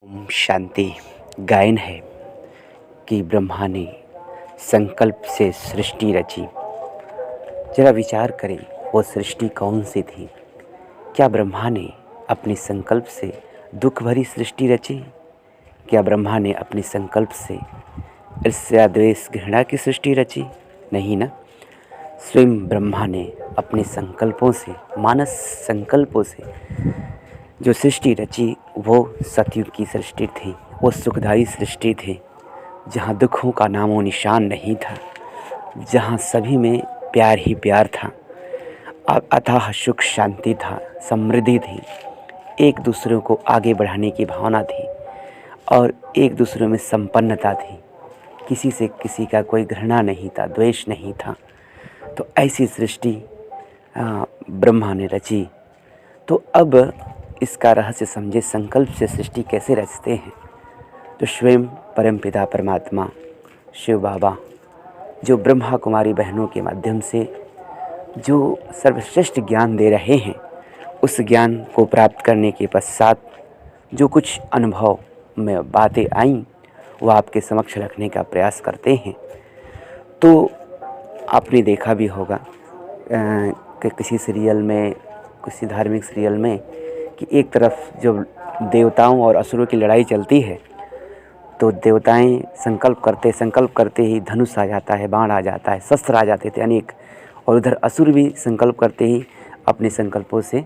ओम शांति। गायन है कि ब्रह्मा ने संकल्प से सृष्टि रची। जरा विचार करें, वो सृष्टि कौन सी थी? क्या ब्रह्मा ने अपने संकल्प से दुख भरी सृष्टि रची? क्या ब्रह्मा ने अपने संकल्प से ईर्ष्या द्वेष घृणा की सृष्टि रची? नहीं ना। स्वयं ब्रह्मा ने अपने संकल्पों से, मानस संकल्पों से जो सृष्टि रची वो सतयुग की सृष्टि थी। वो सुखदायी सृष्टि थी जहाँ दुखों का नामो निशान नहीं था, जहाँ सभी में प्यार ही प्यार था, अथाह सुख शांति था, समृद्धि थी, एक दूसरे को आगे बढ़ाने की भावना थी और एक दूसरे में संपन्नता थी। किसी से किसी का कोई घृणा नहीं था, द्वेष नहीं था। तो ऐसी सृष्टि ब्रह्मा ने रची। तो अब इसका रहस्य समझे, संकल्प से सृष्टि कैसे रचते हैं। तो स्वयं परमपिता परमात्मा शिव बाबा जो ब्रह्मा कुमारी बहनों के माध्यम से जो सर्वश्रेष्ठ ज्ञान दे रहे हैं, उस ज्ञान को प्राप्त करने के पश्चात जो कुछ अनुभव में बातें आईं वो आपके समक्ष रखने का प्रयास करते हैं। तो आपने देखा भी होगा कि किसी सीरियल में, किसी धार्मिक सीरियल में, कि एक तरफ जब देवताओं और असुरों की लड़ाई चलती है तो देवताएं संकल्प करते ही धनुष आ जाता है, बाण आ जाता है, शस्त्र आ जाते थे अनेक, और उधर असुर भी संकल्प करते ही अपने संकल्पों से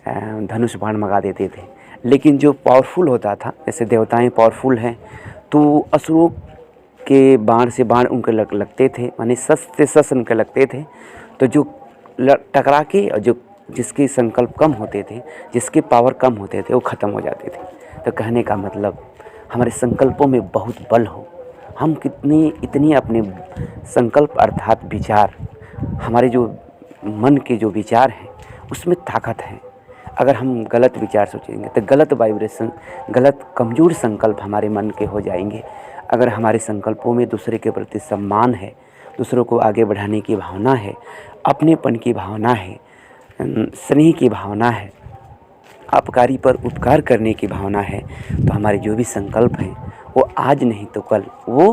धनुष बाण मंगा देते थे। लेकिन जो पावरफुल होता था, जैसे देवताएं पावरफुल हैं, तो असुरों के बाण से बाण उनके लगते थे, माने शस्त्र से शस्त्र उनके लगते थे। तो जो टकरा के और जो जिसके संकल्प कम होते थे, जिसके पावर कम होते थे, वो ख़त्म हो जाते थे। तो कहने का मतलब हमारे संकल्पों में बहुत बल हो। हम इतनी अपने संकल्प अर्थात विचार, हमारे जो मन के जो विचार हैं उसमें ताकत है। अगर हम गलत विचार सोचेंगे तो गलत वाइब्रेशन, गलत कमज़ोर संकल्प हमारे मन के हो जाएंगे। अगर हमारे संकल्पों में दूसरे के प्रति सम्मान है, दूसरों को आगे बढ़ाने की भावना है, अपनेपन की भावना है, स्नेह की भावना है, अपकारी पर उपकार करने की भावना है, तो हमारे जो भी संकल्प हैं वो आज नहीं तो कल वो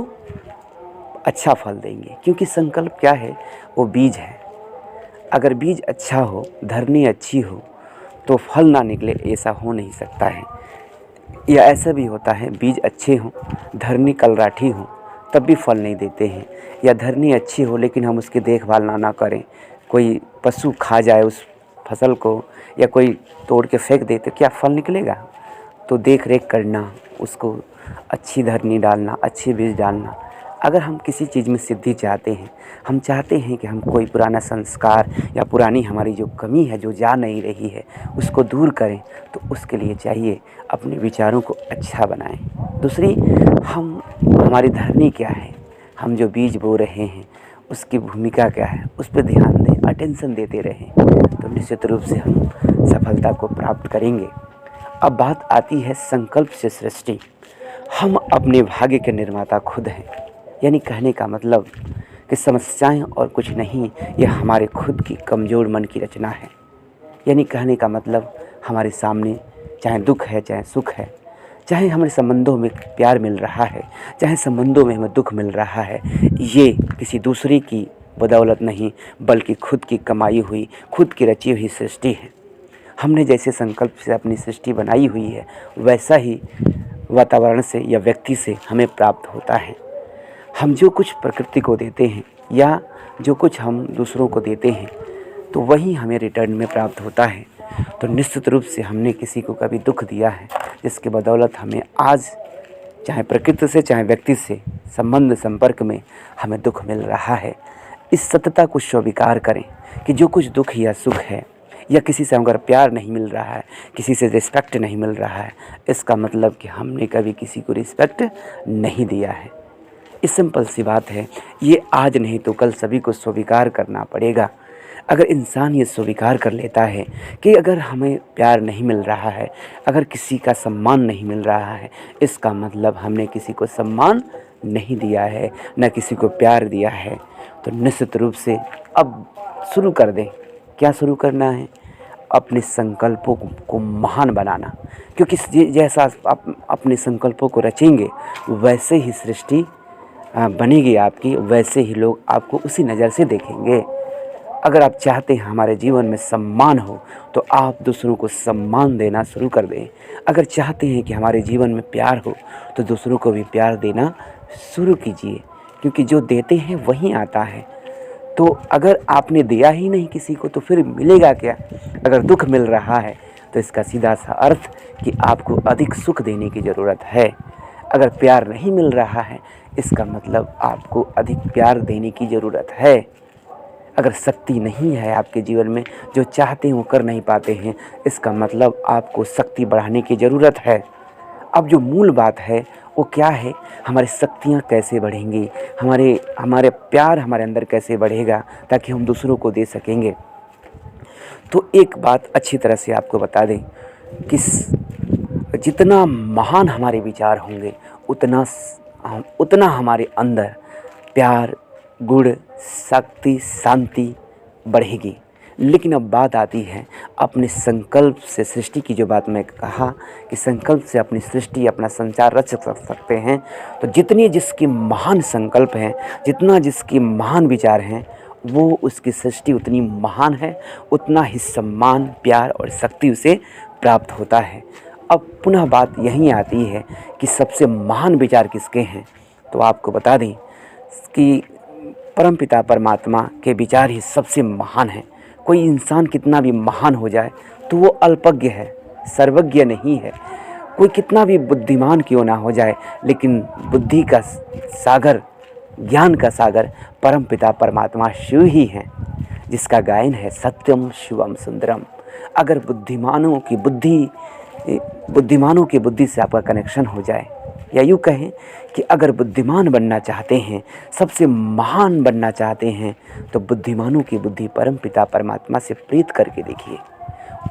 अच्छा फल देंगे। क्योंकि संकल्प क्या है? वो बीज है। अगर बीज अच्छा हो, धरनी अच्छी हो, तो फल ना निकले ऐसा हो नहीं सकता है। या ऐसा भी होता है, बीज अच्छे हों, धरनी कलराठी हो, तब भी फल नहीं देते हैं। या धरनी अच्छी हो लेकिन हम उसकी देखभाल ना करें, कोई पशु खा जाए उस फसल को, या कोई तोड़ के फेंक दे, तो क्या फल निकलेगा? तो देख रेख करना, उसको अच्छी धरनी डालना, अच्छे बीज डालना। अगर हम किसी चीज़ में सिद्धि चाहते हैं, हम चाहते हैं कि हम कोई पुराना संस्कार या पुरानी हमारी जो कमी है, जो जा नहीं रही है, उसको दूर करें, तो उसके लिए चाहिए अपने विचारों को अच्छा बनाएं। दूसरी, हमारी धरनी क्या है, हम जो बीज बो रहे हैं उसकी भूमिका क्या है, उस पर ध्यान दें, अटेंशन देते रहें, तो निश्चित रूप से हम सफलता को प्राप्त करेंगे। अब बात आती है संकल्प से सृष्टि। हम अपने भाग्य के निर्माता खुद हैं। यानी कहने का मतलब कि समस्याएं और कुछ नहीं, यह हमारे खुद की कमज़ोर मन की रचना है। यानी कहने का मतलब हमारे सामने चाहे दुख है, चाहे सुख है, चाहे हमारे संबंधों में प्यार मिल रहा है, चाहे संबंधों में हमें दुख मिल रहा है, ये किसी दूसरे की बदौलत नहीं, बल्कि खुद की कमाई हुई, खुद की रची हुई सृष्टि है। हमने जैसे संकल्प से अपनी सृष्टि बनाई हुई है, वैसा ही वातावरण से या व्यक्ति से हमें प्राप्त होता है। हम जो कुछ प्रकृति को देते हैं या जो कुछ हम दूसरों को देते हैं, तो वही हमें रिटर्न में प्राप्त होता है। तो निश्चित रूप से हमने किसी को कभी दुख दिया है, जिसके बदौलत हमें आज चाहे प्रकृति से चाहे व्यक्ति से संबंध संपर्क में हमें दुख मिल रहा है। इस सत्यता को स्वीकार करें कि जो कुछ दुख या सुख है, या किसी से अगर प्यार नहीं मिल रहा है, किसी से रिस्पेक्ट नहीं मिल रहा है, इसका मतलब कि हमने कभी किसी को रिस्पेक्ट नहीं दिया है। इस सिंपल सी बात है। ये आज नहीं तो कल सभी को स्वीकार करना पड़ेगा। अगर इंसान ये स्वीकार कर लेता है कि अगर हमें प्यार नहीं मिल रहा है, अगर किसी का सम्मान नहीं मिल रहा है, इसका मतलब हमने किसी को सम्मान नहीं दिया है, न किसी को प्यार दिया है। तो निश्चित रूप से अब शुरू कर दें। क्या शुरू करना है? अपने संकल्पों को महान बनाना, क्योंकि जैसा आप अपने संकल्पों को रचेंगे वैसे ही सृष्टि बनेगी आपकी, वैसे ही लोग आपको उसी नज़र से देखेंगे। अगर आप चाहते हैं हमारे जीवन में सम्मान हो तो आप दूसरों को सम्मान देना शुरू कर दें। अगर चाहते हैं कि हमारे जीवन में प्यार हो तो दूसरों को भी प्यार देना शुरू कीजिए, क्योंकि जो देते हैं वही आता है। तो अगर आपने दिया ही नहीं किसी को तो फिर मिलेगा क्या? अगर दुख मिल रहा है तो इसका सीधा सा अर्थ कि आपको अधिक सुख देने की ज़रूरत है। अगर प्यार नहीं मिल रहा है इसका मतलब आपको अधिक प्यार देने की ज़रूरत है। अगर शक्ति नहीं है आपके जीवन में, जो चाहते हैं वो कर नहीं पाते हैं, इसका मतलब आपको शक्ति बढ़ाने की ज़रूरत है। अब जो मूल बात है वो क्या है? हमारी शक्तियाँ कैसे बढ़ेंगी, हमारे प्यार हमारे अंदर कैसे बढ़ेगा ताकि हम दूसरों को दे सकेंगे। तो एक बात अच्छी तरह से आपको बता दें कि जितना महान हमारे विचार होंगे उतना हमारे अंदर प्यार, गुण, शक्ति, शांति बढ़ेगी। लेकिन अब बात आती है अपने संकल्प से सृष्टि की, जो बात मैं कहा कि संकल्प से अपनी सृष्टि, अपना संसार रच सकते हैं। तो जितनी जिसकी महान संकल्प हैं, जितना जिसकी महान विचार हैं, वो उसकी सृष्टि उतनी महान है, उतना ही सम्मान, प्यार और शक्ति उसे प्राप्त होता है। अब पुनः बात यहीं आती है कि सबसे महान विचार किसके हैं? तो आपको बता दें कि परमपिता परमात्मा के विचार ही सबसे महान हैं। कोई इंसान कितना भी महान हो जाए तो वो अल्पज्ञ है, सर्वज्ञ नहीं है। कोई कितना भी बुद्धिमान क्यों ना हो जाए, लेकिन बुद्धि का सागर, ज्ञान का सागर परमपिता परमात्मा शिव ही हैं, जिसका गायन है सत्यम शिवम सुंदरम। अगर बुद्धिमानों की बुद्धि से आपका कनेक्शन हो जाए, या यूँ कहें कि अगर बुद्धिमान बनना चाहते हैं, सबसे महान बनना चाहते हैं, तो बुद्धिमानों की बुद्धि परमपिता परमात्मा से प्रीत करके देखिए।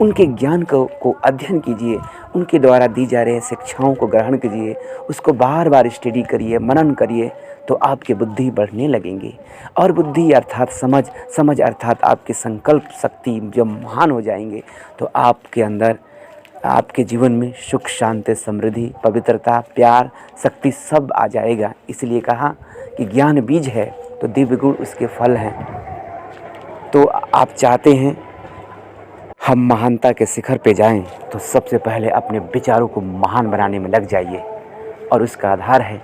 उनके ज्ञान को अध्ययन कीजिए, उनके द्वारा दी जा रही शिक्षाओं को ग्रहण कीजिए, उसको बार बार स्टडी करिए, मनन करिए, तो आपकी बुद्धि बढ़ने लगेंगी। और बुद्धि अर्थात समझ अर्थात आपके संकल्प शक्ति जब महान हो जाएंगे तो आपके अंदर, आपके जीवन में सुख, शांति, समृद्धि, पवित्रता, प्यार, शक्ति सब आ जाएगा। इसलिए कहा कि ज्ञान बीज है तो दिव्य गुण उसके फल हैं। तो आप चाहते हैं हम महानता के शिखर पे जाएं, तो सबसे पहले अपने विचारों को महान बनाने में लग जाइए। और उसका आधार है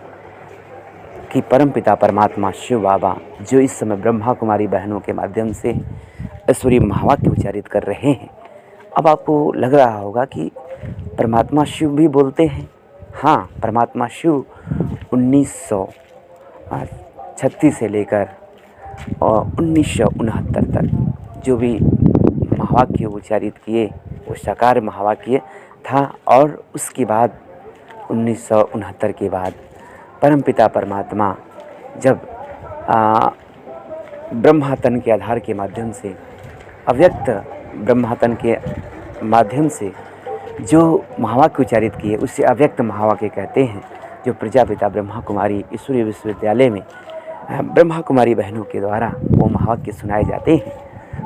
कि परमपिता परमात्मा शिव बाबा, जो इस समय ब्रह्मा कुमारी बहनों के माध्यम से ईश्वरीय महावाक्य उच्चारित कर रहे हैं। अब आपको लग रहा होगा कि परमात्मा शिव भी बोलते हैं। हाँ, परमात्मा शिव 1936 से लेकर और 1969 तक जो भी महावाक्य उच्चारित किए वो साकार महावाक्य था। और उसके बाद 1969 के बाद परमपिता परमात्मा जब ब्रह्मातन के आधार के माध्यम से, अव्यक्त ब्रह्मातन के माध्यम से जो महावाक्य उच्चारित किए उसे अव्यक्त महावाक्य कहते हैं, जो प्रजापिता ब्रह्मा कुमारी ईश्वरीय विश्वविद्यालय में ब्रह्मा कुमारी बहनों के द्वारा वो महावाक्य सुनाए जाते हैं।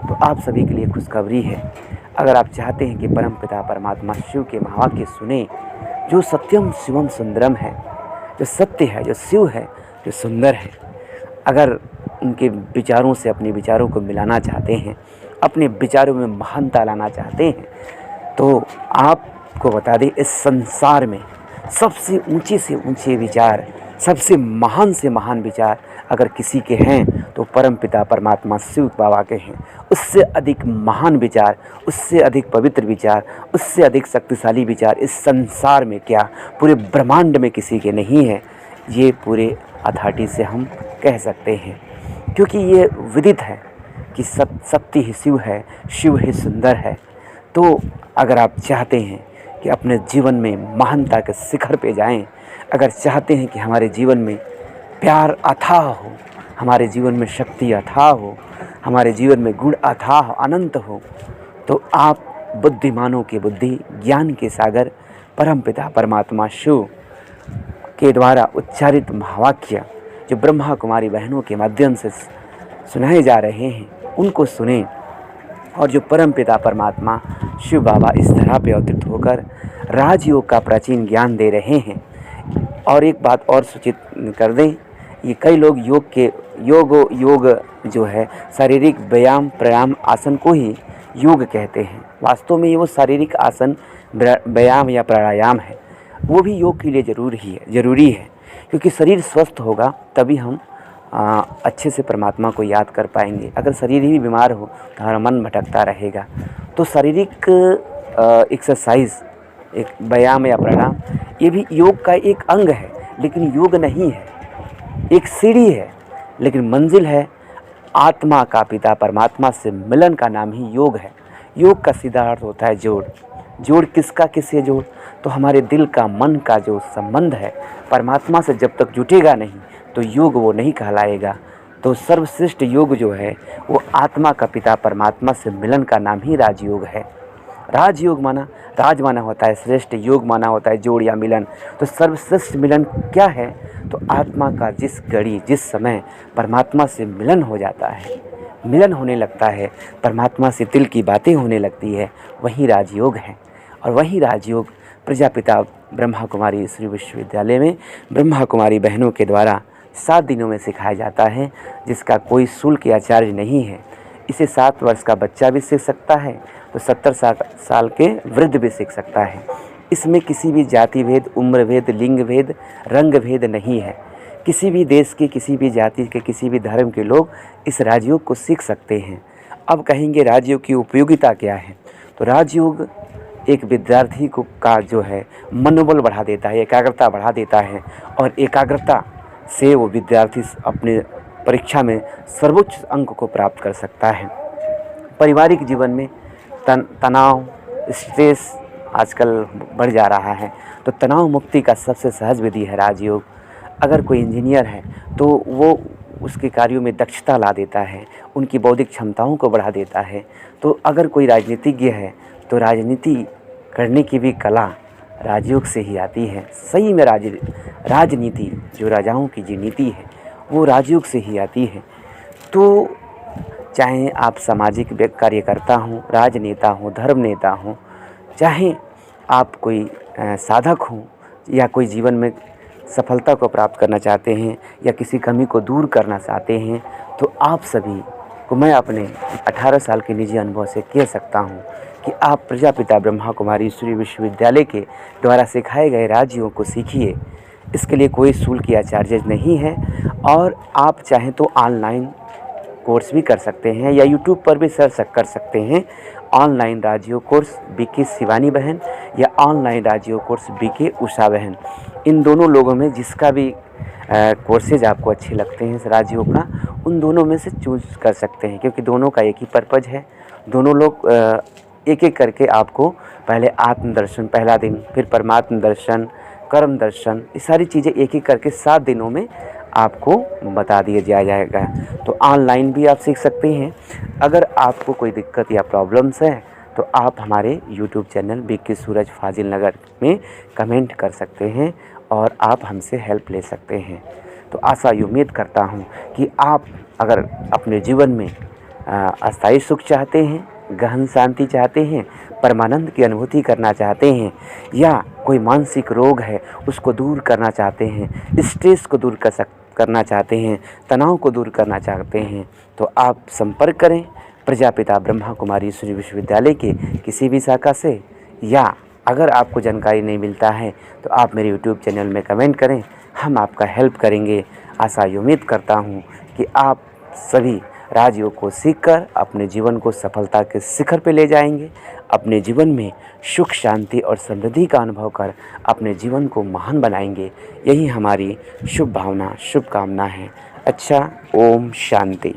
तो आप सभी के लिए खुशखबरी है, अगर आप चाहते हैं कि परमपिता परमात्मा शिव के महावाक्य सुने, जो सत्यम शिवम सुंदरम है, जो सत्य है, जो शिव है, जो सुंदर है, अगर उनके विचारों से अपने विचारों को मिलाना चाहते हैं, अपने विचारों में महानता लाना चाहते हैं, तो आपको बता दें इस संसार में सबसे ऊंचे से ऊंचे विचार, सबसे महान से महान विचार अगर किसी के हैं तो परमपिता परमात्मा शिव बाबा के हैं। उससे अधिक महान विचार, उससे अधिक पवित्र विचार, उससे अधिक शक्तिशाली विचार इस संसार में क्या, पूरे ब्रह्मांड में किसी के नहीं है। ये पूरे अथॉरिटी से हम कह सकते हैं, क्योंकि ये विदित है कि सत्य ही शिव है, शिव ही सुंदर है। तो अगर आप चाहते हैं कि अपने जीवन में महानता के शिखर पे जाएं, अगर चाहते हैं कि हमारे जीवन में प्यार अथाह हो, हमारे जीवन में शक्ति अथाह हो, हमारे जीवन में गुण अथाह अनंत हो, तो आप बुद्धिमानों की बुद्धि, ज्ञान के सागर परमपिता परमात्मा शिव के द्वारा उच्चारित महावाक्य जो ब्रह्मा कुमारी बहनों के माध्यम से सुनाए जा रहे हैं, उनको सुने। और जो परम पिता परमात्मा शिव बाबा इस धरा पे अवतरित होकर राजयोग का प्राचीन ज्ञान दे रहे हैं। और एक बात और सूचित कर दें, ये कई लोग योग जो है शारीरिक व्यायाम प्राणायाम आसन को ही योग कहते हैं। वास्तव में ये वो शारीरिक आसन व्यायाम या प्राणायाम है, वो भी योग के लिए ज़रूरी है, क्योंकि शरीर स्वस्थ होगा तभी हम अच्छे से परमात्मा को याद कर पाएंगे। अगर शरीर ही बीमार हो तो हमारा मन भटकता रहेगा। तो शारीरिक एक्सरसाइज, एक व्यायाम या प्राणायाम, ये भी योग का एक अंग है, लेकिन योग नहीं है, एक सीढ़ी है, लेकिन मंजिल है आत्मा का पिता परमात्मा से मिलन का नाम ही योग है। योग का सीधा अर्थ होता है जोड़। जोड़ किसका किससे जोड़? तो हमारे दिल का मन का जो संबंध है परमात्मा से जब तक जुटेगा नहीं तो योग वो नहीं कहलाएगा। तो सर्वश्रेष्ठ योग जो है वो आत्मा का पिता परमात्मा से मिलन का नाम ही राजयोग है। राजयोग माना, राज माना होता है श्रेष्ठ, योग माना होता है जोड़ या मिलन। तो सर्वश्रेष्ठ मिलन क्या है? तो आत्मा का जिस घड़ी जिस समय परमात्मा से मिलन हो जाता है, मिलन होने लगता है, परमात्मा से दिल की बातें होने लगती है, वही राजयोग है। और वही राजयोग प्रजापिता ब्रह्मा कुमारी ईश्वरीय विश्वविद्यालय में ब्रह्मा कुमारी बहनों के द्वारा 7 दिनों में सिखाया जाता है, जिसका कोई शुल्क या चार्ज नहीं है। इसे 7 वर्ष का बच्चा भी सीख सकता है तो 70 साल के वृद्ध भी सीख सकता है। इसमें किसी भी जाति भेद, उम्र भेद, लिंग भेद, रंग भेद नहीं है। किसी भी देश के, किसी भी जाति के, किसी भी धर्म के लोग इस राजयोग को सीख सकते हैं। अब कहेंगे राजयोग की उपयोगिता क्या है? तो राजयोग एक विद्यार्थी को का जो है मनोबल बढ़ा देता है, एकाग्रता बढ़ा देता है, और एकाग्रता से वो विद्यार्थी अपने परीक्षा में सर्वोच्च अंक को प्राप्त कर सकता है। पारिवारिक जीवन में तनाव, स्ट्रेस आजकल बढ़ जा रहा है, तो तनाव मुक्ति का सबसे सहज विधि है राजयोग। अगर कोई इंजीनियर है तो वो उसके कार्यों में दक्षता ला देता है, उनकी बौद्धिक क्षमताओं को बढ़ा देता है। तो अगर कोई राजनीतिज्ञ है तो राजनीति करने की भी कला राजयोग से ही आती है। सही में राजनीति जो राजाओं की जो नीति है वो राजयोग से ही आती है। तो चाहे आप सामाजिक कार्यकर्ता हों, राजनेता हों, धर्म नेता हों, चाहे आप कोई साधक हों, या कोई जीवन में सफलता को प्राप्त करना चाहते हैं या किसी कमी को दूर करना चाहते हैं, तो आप सभी को मैं अपने 18 साल के निजी अनुभव से कह सकता हूं कि आप प्रजापिता ब्रह्मा कुमारी ईश्वरीय विश्वविद्यालय के द्वारा सिखाए गए राजयोग को सीखिए। इसके लिए कोई शुल्क या चार्जेज नहीं है, और आप चाहें तो ऑनलाइन कोर्स भी कर सकते हैं या यूट्यूब पर भी सर्च कर सकते हैं। ऑनलाइन राजयोग कोर्स बीके शिवानी बहन या ऑनलाइन राजयोग कोर्स बीके उषा बहन, इन दोनों लोगों में जिसका भी कोर्सेज आपको अच्छे लगते हैं इस राजयोग का, उन दोनों में से चूज कर सकते हैं, क्योंकि दोनों का एक ही पर्पज है। दोनों लोग एक एक करके आपको पहले आत्मदर्शन पहला दिन, फिर परमात्म दर्शन, कर्म दर्शन, ये सारी चीज़ें एक एक करके 7 दिनों में आपको बता दिया जाएगा। तो ऑनलाइन भी आप सीख सकते हैं। अगर आपको कोई दिक्कत या प्रॉब्लम्स है तो आप हमारे यूट्यूब चैनल बीके सूरज फाजिल नगर में कमेंट कर सकते हैं और आप हमसे हेल्प ले सकते हैं। तो आशा उम्मीद करता हूँ कि आप अगर अपने जीवन में अस्थायी सुख चाहते हैं, गहन शांति चाहते हैं, परमानंद की अनुभूति करना चाहते हैं, या कोई मानसिक रोग है उसको दूर करना चाहते हैं, स्ट्रेस को दूर करना चाहते हैं, तनाव को दूर करना चाहते हैं, तो आप संपर्क करें प्रजापिता ब्रह्मा कुमारी ईश्वरीय विश्वविद्यालय के किसी भी शाखा से। या अगर आपको जानकारी नहीं मिलता है तो आप मेरे यूट्यूब चैनल में कमेंट करें, हम आपका हेल्प करेंगे। आशा उम्मीद करता हूँ कि आप सभी राजयोग को सीखकर अपने जीवन को सफलता के शिखर पे ले जाएंगे, अपने जीवन में सुख शांति और समृद्धि का अनुभव कर अपने जीवन को महान बनाएंगे। यही हमारी शुभ भावना, शुभकामना है। अच्छा, ओम शांति।